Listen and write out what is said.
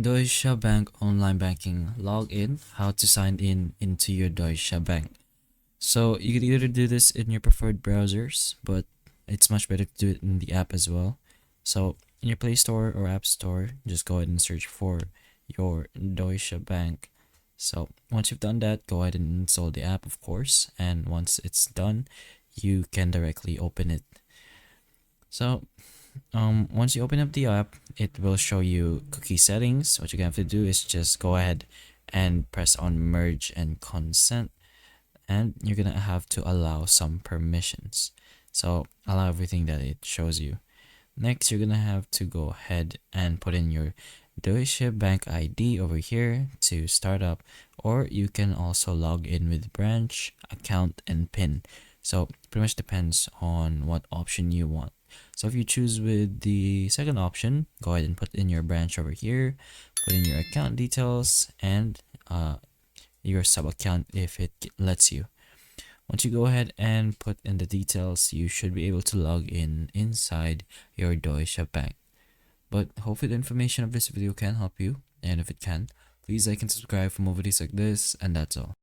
Deutsche Bank online banking login, how to sign in into your Deutsche Bank. So you could either do this in your preferred browsers, but it's much better to do it in the app as well. So in your Play Store or App Store, just go ahead and search for your Deutsche Bank. So once you've done that, go ahead and install the app, of course. And once it's done, you can directly open it. So once you open up the app, it will show you cookie settings. What you're gonna have to do is just go ahead and press on merge and consent, and you're gonna have to allow some permissions. So allow everything that it shows you. Next, you're gonna have to go ahead and put in your Deutsche Bank ID over here to start up, or you can also log in with branch, account, and PIN. So pretty much depends on what option you want. So if you choose with the second option, go ahead and put in your branch over here, put in your account details, and your sub account if it lets you. Once you go ahead and put in the details, you should be able to log in inside your Deutsche Bank. But hopefully the information of this video can help you, and if it can, please like and subscribe for more videos like this, and that's all.